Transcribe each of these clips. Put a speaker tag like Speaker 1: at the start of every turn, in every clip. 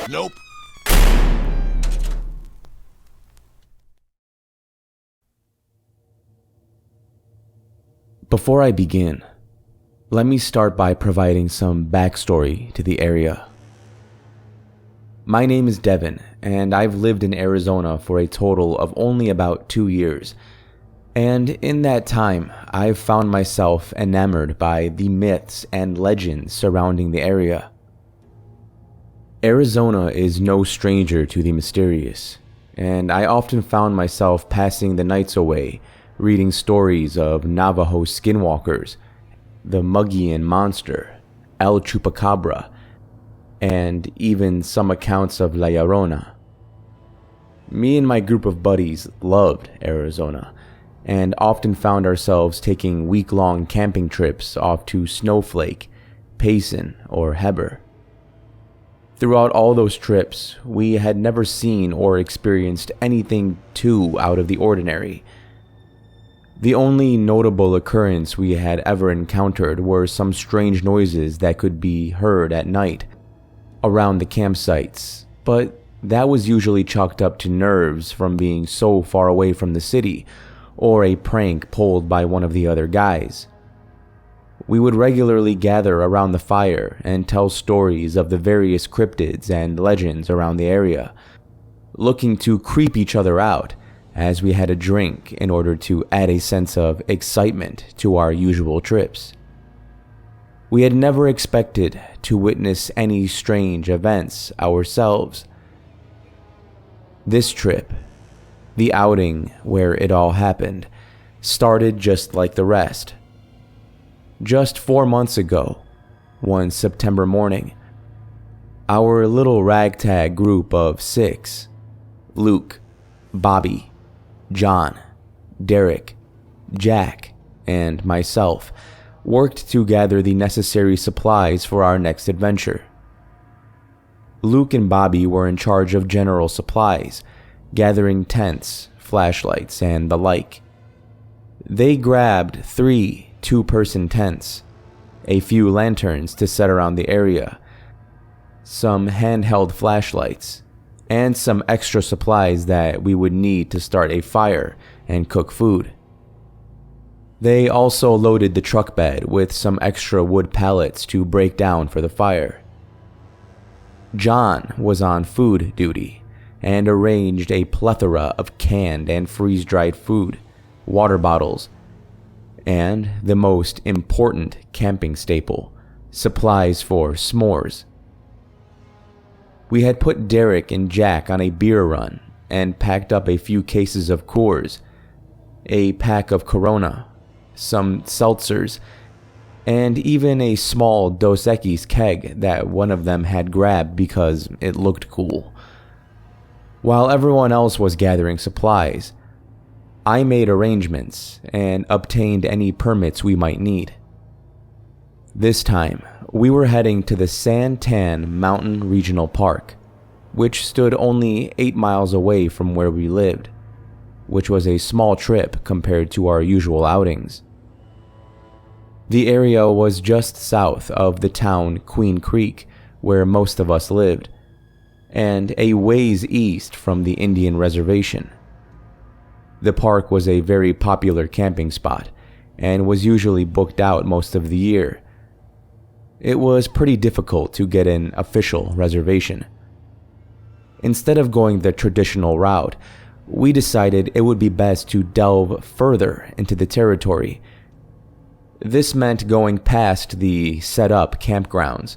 Speaker 1: Nope.
Speaker 2: Before I begin, let me start by providing some backstory to the area. My name is Devin, and I've lived in Arizona for a total of only about 2 years. And in that time, I've found myself enamored by the myths and legends surrounding the area. Arizona is no stranger to the mysterious, and I often found myself passing the nights away reading stories of Navajo skinwalkers, the Mugian monster, El Chupacabra, and even some accounts of La Llorona. Me and my group of buddies loved Arizona, and often found ourselves taking week-long camping trips off to Snowflake, Payson, or Heber. Throughout all those trips, we had never seen or experienced anything too out of the ordinary. The only notable occurrence we had ever encountered were some strange noises that could be heard at night around the campsites, but that was usually chalked up to nerves from being so far away from the city, or a prank pulled by one of the other guys. We would regularly gather around the fire and tell stories of the various cryptids and legends around the area, looking to creep each other out as we had a drink in order to add a sense of excitement to our usual trips. We had never expected to witness any strange events ourselves. This trip, the outing where it all happened, started just like the rest. Just 4 months ago, one September morning, our little ragtag group of 6, Luke, Bobby, John, Derek, Jack, and myself, worked to gather the necessary supplies for our next adventure. Luke and Bobby were in charge of general supplies, gathering tents, flashlights, and the like. They grabbed 3 two-person tents, a few lanterns to set around the area, some handheld flashlights, and some extra supplies that we would need to start a fire and cook food. They also loaded the truck bed with some extra wood pallets to break down for the fire. John was on food duty and arranged a plethora of canned and freeze-dried food, water bottles, and the most important camping staple, supplies for s'mores. We had put Derek and Jack on a beer run and packed up a few cases of Coors, a pack of Corona, some seltzers, and even a small Dos Equis keg that one of them had grabbed because it looked cool. While everyone else was gathering supplies, I made arrangements and obtained any permits we might need. This time, we were heading to the San Tan Mountain Regional Park, which stood only 8 miles away from where we lived, which was a small trip compared to our usual outings. The area was just south of the town Queen Creek, where most of us lived, and a ways east from the Indian reservation. The park was a very popular camping spot and was usually booked out most of the year. It was pretty difficult to get an official reservation. Instead of going the traditional route, we decided it would be best to delve further into the territory. This meant going past the set-up campgrounds.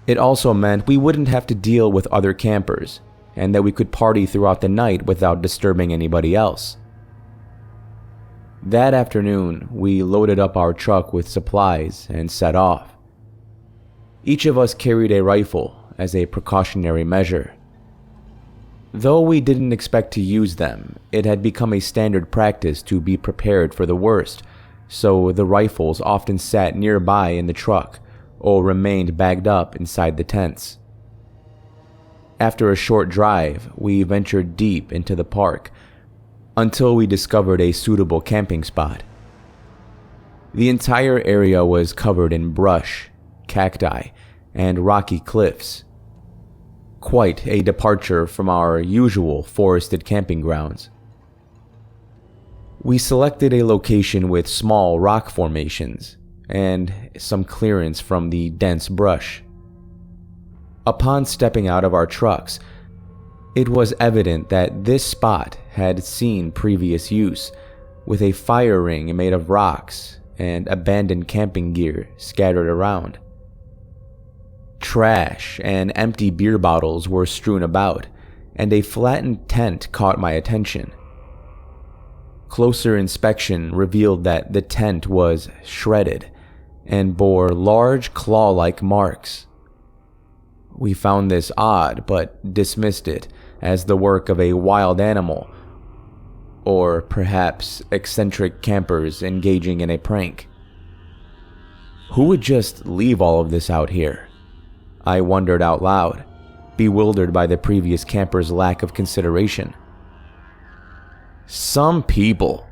Speaker 2: It also meant we wouldn't have to deal with other campers, and that we could party throughout the night without disturbing anybody else. That afternoon, we loaded up our truck with supplies and set off. Each of us carried a rifle as a precautionary measure. Though we didn't expect to use them, it had become a standard practice to be prepared for the worst, so the rifles often sat nearby in the truck or remained bagged up inside the tents. After a short drive, we ventured deep into the park until we discovered a suitable camping spot. The entire area was covered in brush, cacti, and rocky cliffs. Quite a departure from our usual forested camping grounds. We selected a location with small rock formations and some clearance from the dense brush. Upon stepping out of our trucks, it was evident that this spot had seen previous use, with a fire ring made of rocks and abandoned camping gear scattered around. Trash and empty beer bottles were strewn about, and a flattened tent caught my attention. Closer inspection revealed that the tent was shredded and bore large claw-like marks. We found this odd, but dismissed it as the work of a wild animal, or perhaps eccentric campers engaging in a prank. Who would just leave all of this out here? I wondered out loud, bewildered by the previous campers' lack of consideration. Some people,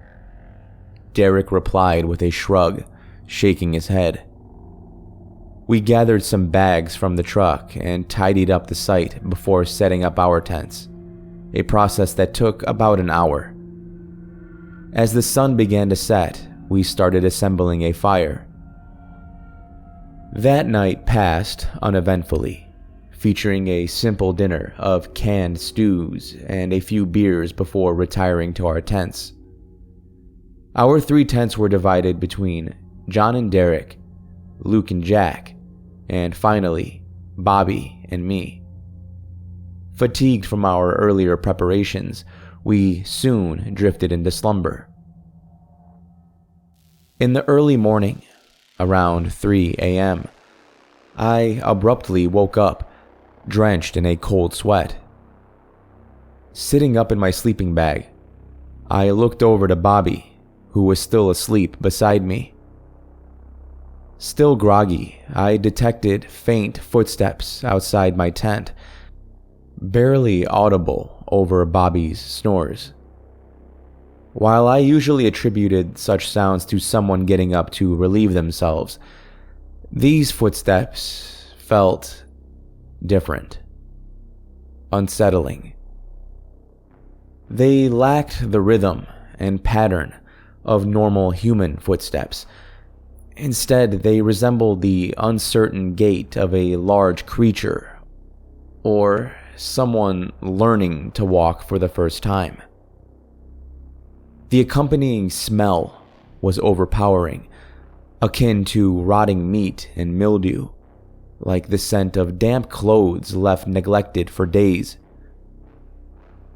Speaker 2: Derek replied with a shrug, shaking his head. We gathered some bags from the truck and tidied up the site before setting up our tents, a process that took about an hour. As the sun began to set, we started assembling a fire. That night passed uneventfully, featuring a simple dinner of canned stews and a few beers before retiring to our tents. Our 3 tents were divided between John and Derek, Luke and Jack, and finally, Bobby and me. Fatigued from our earlier preparations, we soon drifted into slumber. In the early morning, around 3 a.m., I abruptly woke up, drenched in a cold sweat. Sitting up in my sleeping bag, I looked over to Bobby, who was still asleep beside me. Still groggy, I detected faint footsteps outside my tent, barely audible over Bobby's snores. While I usually attributed such sounds to someone getting up to relieve themselves, these footsteps felt different, unsettling. They lacked the rhythm and pattern of normal human footsteps. Instead, they resembled the uncertain gait of a large creature, or someone learning to walk for the first time. The accompanying smell was overpowering, akin to rotting meat and mildew, like the scent of damp clothes left neglected for days.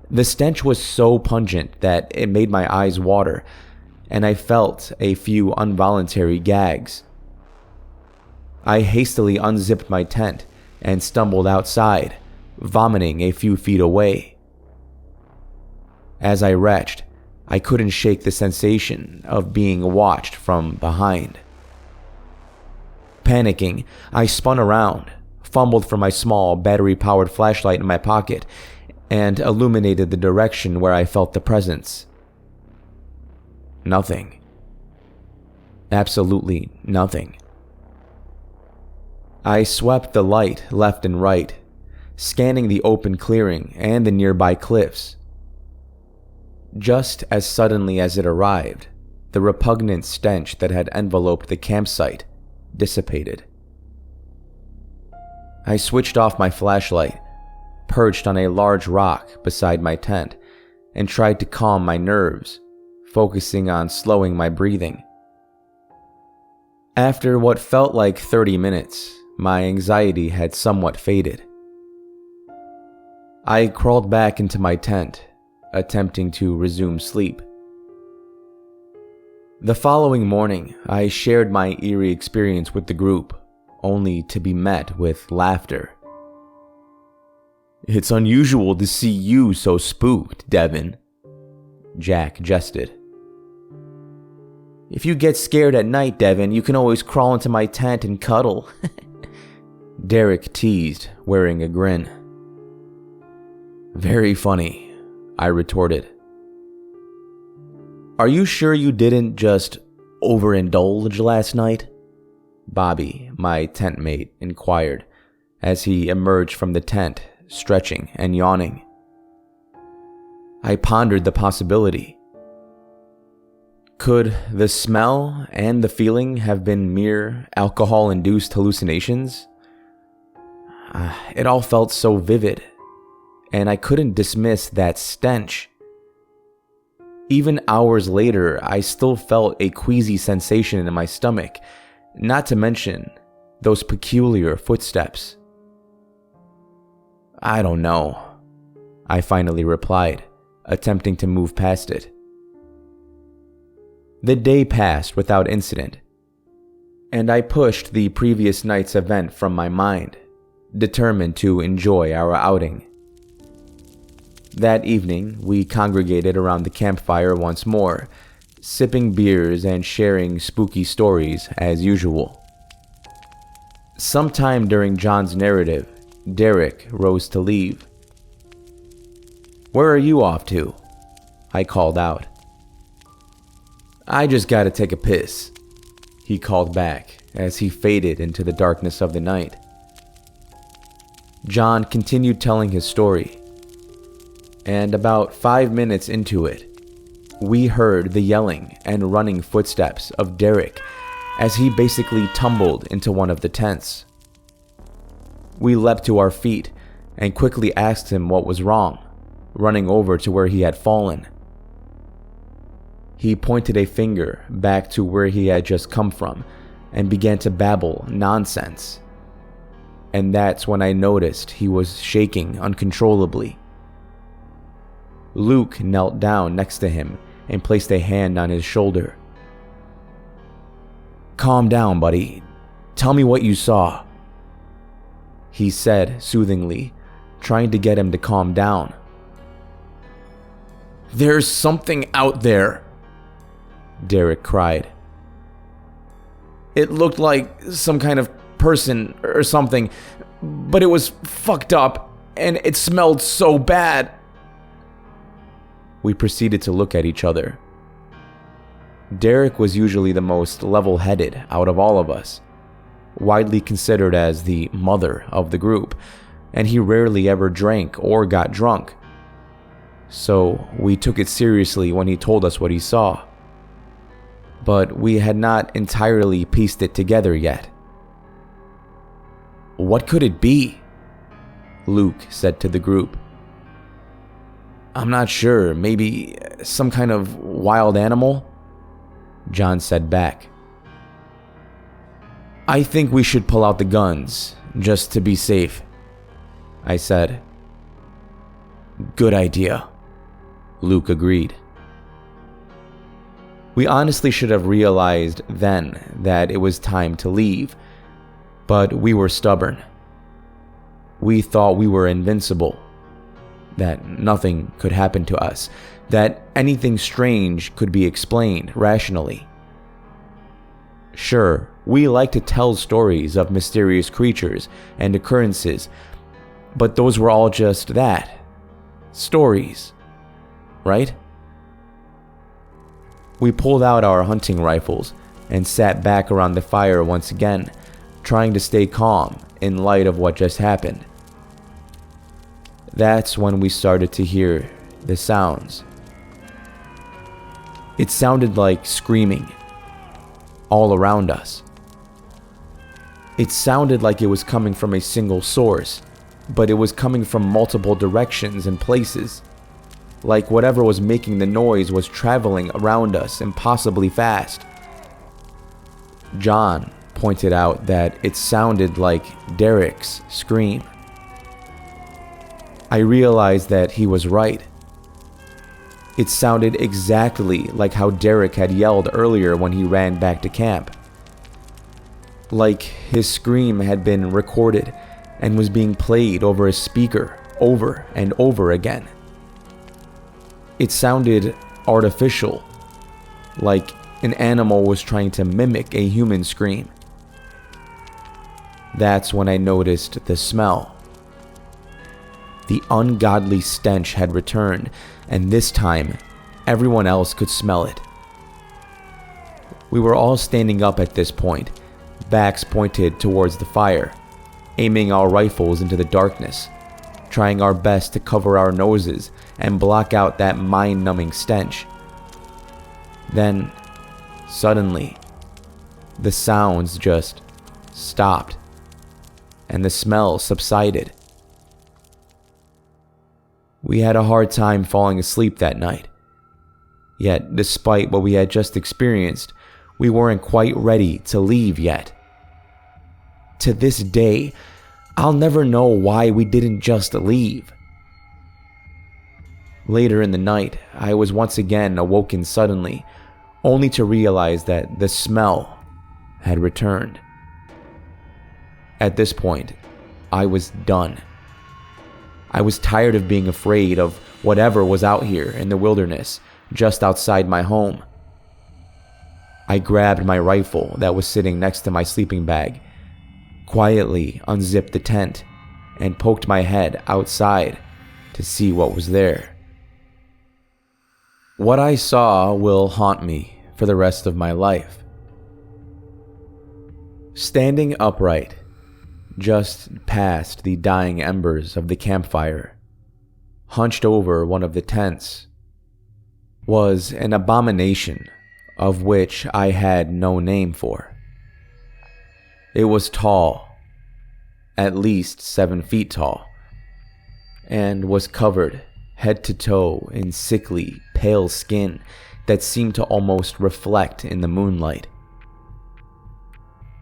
Speaker 2: The stench was so pungent that it made my eyes water, and I felt a few involuntary gags. I hastily unzipped my tent and stumbled outside, vomiting a few feet away. As I retched, I couldn't shake the sensation of being watched from behind. Panicking, I spun around, fumbled for my small battery-powered flashlight in my pocket, and illuminated the direction where I felt the presence. Nothing. Absolutely nothing. I swept the light left and right, scanning the open clearing and the nearby cliffs. Just as suddenly as it arrived, the repugnant stench that had enveloped the campsite dissipated. I switched off my flashlight, perched on a large rock beside my tent, and tried to calm my nerves, focusing on slowing my breathing. After what felt like 30 minutes, my anxiety had somewhat faded. I crawled back into my tent, attempting to resume sleep. The following morning, I shared my eerie experience with the group, only to be met with laughter. "It's unusual to see you so spooked, Devin," Jack jested. "If you get scared at night, Devin, you can always crawl into my tent and cuddle," Derek teased, wearing a grin. "Very funny," I retorted. "Are you sure you didn't just overindulge last night?" Bobby, my tent mate, inquired as he emerged from the tent, stretching and yawning. I pondered the possibility. Could the smell and the feeling have been mere alcohol-induced hallucinations? It all felt so vivid, and I couldn't dismiss that stench. Even hours later, I still felt a queasy sensation in my stomach, not to mention those peculiar footsteps. I don't know, I finally replied, attempting to move past it. The day passed without incident, and I pushed the previous night's event from my mind, determined to enjoy our outing. That evening, we congregated around the campfire once more, sipping beers and sharing spooky stories as usual. Sometime during John's narrative, Derek rose to leave. "Where are you off to?" I called out. "I just gotta take a piss," he called back as he faded into the darkness of the night. John continued telling his story, and about 5 minutes into it, we heard the yelling and running footsteps of Derek as he basically tumbled into one of the tents. We leapt to our feet and quickly asked him what was wrong, running over to where he had fallen. He pointed a finger back to where he had just come from and began to babble nonsense. And that's when I noticed he was shaking uncontrollably. Luke knelt down next to him and placed a hand on his shoulder. "Calm down, buddy. Tell me what you saw," he said soothingly, trying to get him to calm down. "There's something out there," Derek cried. "It looked like some kind of person or something, but it was fucked up and it smelled so bad." We proceeded to look at each other. Derek was usually the most level-headed out of all of us, widely considered as the mother of the group, and he rarely ever drank or got drunk. So we took it seriously when he told us what he saw. But we had not entirely pieced it together yet. "What could it be?" Luke said to the group. "I'm not sure, maybe some kind of wild animal?" John said back. "I think we should pull out the guns, just to be safe," I said. "Good idea," Luke agreed. We honestly should have realized then that it was time to leave, but we were stubborn. We thought we were invincible, that nothing could happen to us, that anything strange could be explained rationally. Sure, we like to tell stories of mysterious creatures and occurrences, but those were all just that, stories, right? We pulled out our hunting rifles and sat back around the fire once again, trying to stay calm in light of what just happened. That's when we started to hear the sounds. It sounded like screaming all around us. It sounded like it was coming from a single source, but it was coming from multiple directions and places. Like whatever was making the noise was traveling around us impossibly fast. John pointed out that it sounded like Derek's scream. I realized that he was right. It sounded exactly like how Derek had yelled earlier when he ran back to camp. Like his scream had been recorded and was being played over a speaker over and over again. It sounded artificial, like an animal was trying to mimic a human scream. That's when I noticed the smell. The ungodly stench had returned, and this time, everyone else could smell it. We were all standing up at this point, backs pointed towards the fire, aiming our rifles into the darkness, trying our best to cover our noses and block out that mind-numbing stench. Then, suddenly, the sounds just stopped, and the smell subsided. We had a hard time falling asleep that night. Yet, despite what we had just experienced, we weren't quite ready to leave yet. To this day, I'll never know why we didn't just leave. Later in the night, I was once again awoken suddenly, only to realize that the smell had returned. At this point, I was done. I was tired of being afraid of whatever was out here in the wilderness just outside my home. I grabbed my rifle that was sitting next to my sleeping bag, quietly unzipped the tent, and poked my head outside to see what was there. What I saw will haunt me for the rest of my life. Standing upright, just past the dying embers of the campfire, hunched over one of the tents, was an abomination of which I had no name for. It was tall, at least 7 feet tall, and was covered head to toe in sickly, pale skin that seemed to almost reflect in the moonlight.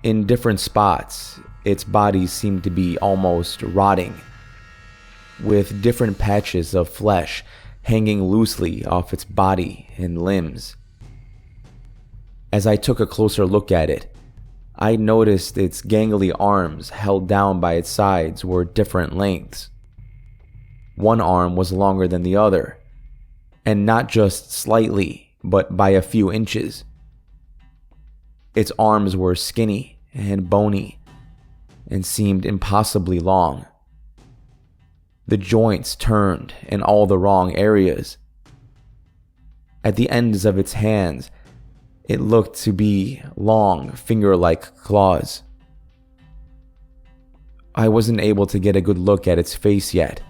Speaker 2: In different spots, its body seemed to be almost rotting, with different patches of flesh hanging loosely off its body and limbs. As I took a closer look at it, I noticed its gangly arms held down by its sides were different lengths. One arm was longer than the other, and not just slightly, but by a few inches. Its arms were skinny and bony, and seemed impossibly long. The joints turned in all the wrong areas. At the ends of its hands, it looked to be long, finger-like claws. I wasn't able to get a good look at its face yet,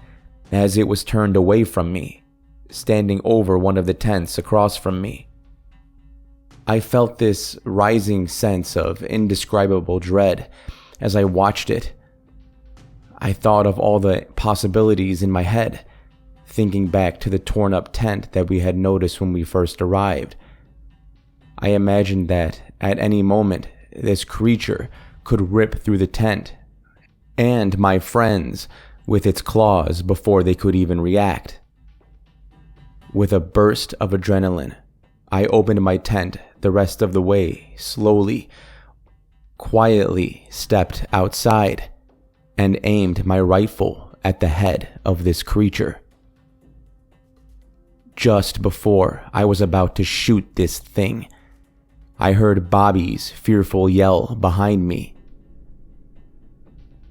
Speaker 2: as it was turned away from me, standing over one of the tents across from me. I felt this rising sense of indescribable dread as I watched it. I thought of all the possibilities in my head, thinking back to the torn-up tent that we had noticed when we first arrived. I imagined that at any moment this creature could rip through the tent and my friends with its claws before they could even react. With a burst of adrenaline, I opened my tent the rest of the way, slowly, quietly stepped outside, and aimed my rifle at the head of this creature. Just before I was about to shoot this thing, I heard Bobby's fearful yell behind me.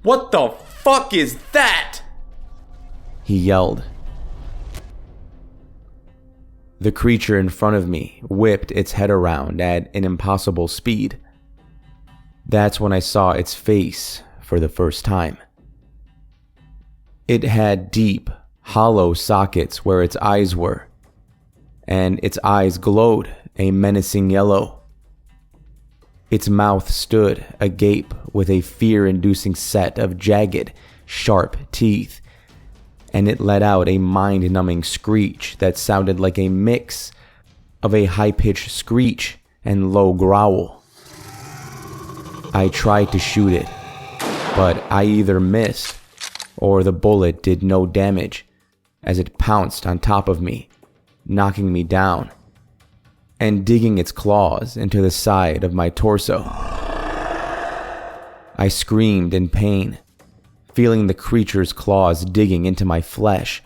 Speaker 1: "What the fuck is that?"
Speaker 2: he yelled. The creature in front of me whipped its head around at an impossible speed. That's when I saw its face for the first time. It had deep, hollow sockets where its eyes were, and its eyes glowed a menacing yellow. Its mouth stood agape with a fear-inducing set of jagged, sharp teeth, and it let out a mind-numbing screech that sounded like a mix of a high-pitched screech and low growl. I tried to shoot it, but I either missed or the bullet did no damage as it pounced on top of me, knocking me down and digging its claws into the side of my torso. I screamed in pain, feeling the creature's claws digging into my flesh,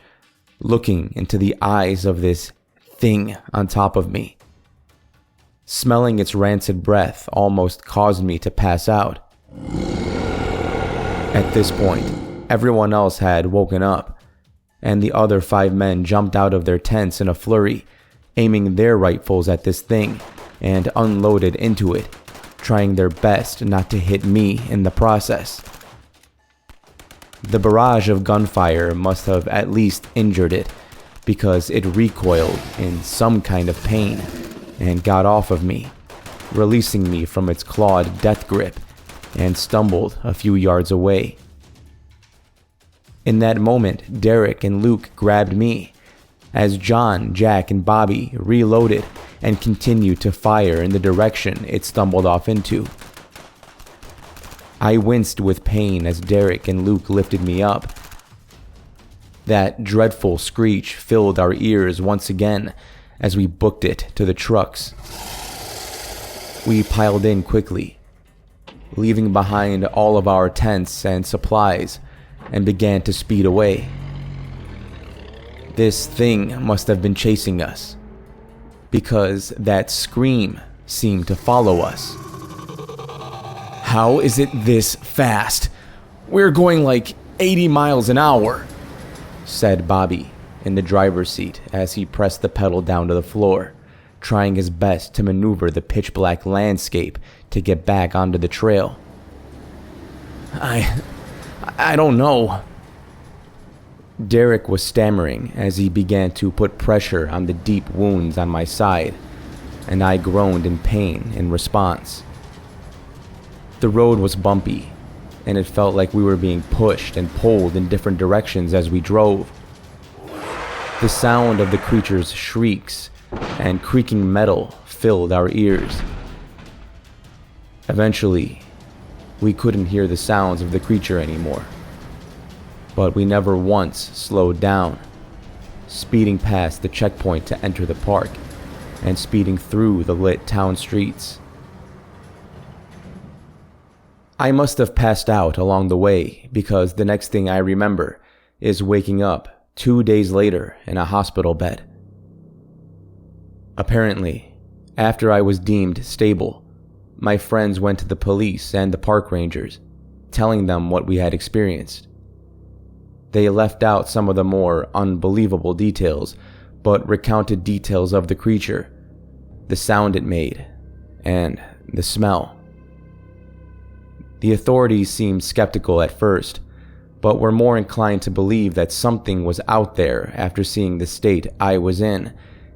Speaker 2: looking into the eyes of this thing on top of me. Smelling its rancid breath almost caused me to pass out. At this point, everyone else had woken up, and the other 5 men jumped out of their tents in a flurry, aiming their rifles at this thing, and unloaded into it, trying their best not to hit me in the process. The barrage of gunfire must have at least injured it, because it recoiled in some kind of pain and got off of me, releasing me from its clawed death grip, and stumbled a few yards away. In that moment, Derek and Luke grabbed me, as John, Jack, and Bobby reloaded and continued to fire in the direction it stumbled off into. I winced with pain as Derek and Luke lifted me up. That dreadful screech filled our ears once again as we booked it to the trucks. We piled in quickly, leaving behind all of our tents and supplies, and began to speed away. This thing must have been chasing us, because that scream seemed to follow us.
Speaker 1: How is it this fast? We're going like 80 miles an hour,
Speaker 2: said Bobby in the driver's seat as he pressed the pedal down to the floor, trying his best to maneuver the pitch-black landscape to get back onto the trail.
Speaker 1: I don't know.
Speaker 2: Derek was stammering as he began to put pressure on the deep wounds on my side, and I groaned in pain in response. The road was bumpy, and it felt like we were being pushed and pulled in different directions as we drove. The sound of the creature's shrieks and creaking metal filled our ears. Eventually, we couldn't hear the sounds of the creature anymore, but we never once slowed down, speeding past the checkpoint to enter the park and speeding through the lit town streets. I must have passed out along the way, because the next thing I remember is waking up 2 days later in a hospital bed. Apparently, after I was deemed stable, my friends went to the police and the park rangers, telling them what we had experienced. They left out some of the more unbelievable details, but recounted details of the creature, the sound it made, and the smell. The authorities seemed skeptical at first, but were more inclined to believe that something was out there after seeing the state I was in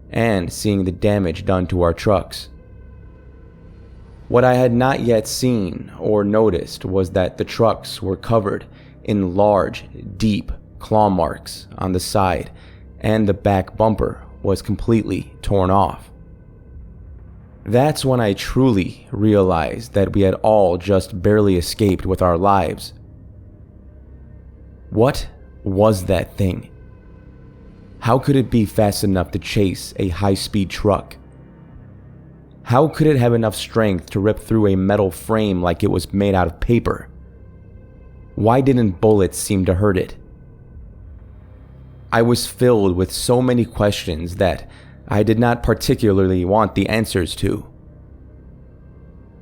Speaker 2: and seeing the damage done to our trucks. What I had not yet seen or noticed was that the trucks were covered in large, deep claw marks on the side, and the back bumper was completely torn off. That's when I truly realized that we had all just barely escaped with our lives. What was that thing? How could it be fast enough to chase a high-speed truck? How could it have enough strength to rip through a metal frame like it was made out of paper? Why didn't bullets seem to hurt it? I was filled with so many questions that I did not particularly want the answers to.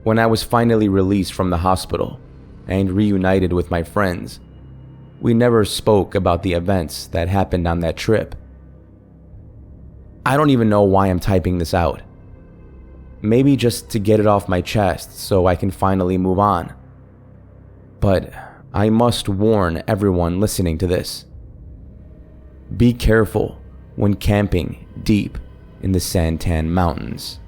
Speaker 2: When I was finally released from the hospital and reunited with my friends, we never spoke about the events that happened on that trip. I don't even know why I'm typing this out. Maybe just to get it off my chest so I can finally move on. But I must warn everyone listening to this. Be careful when camping deep in the Santan Mountains.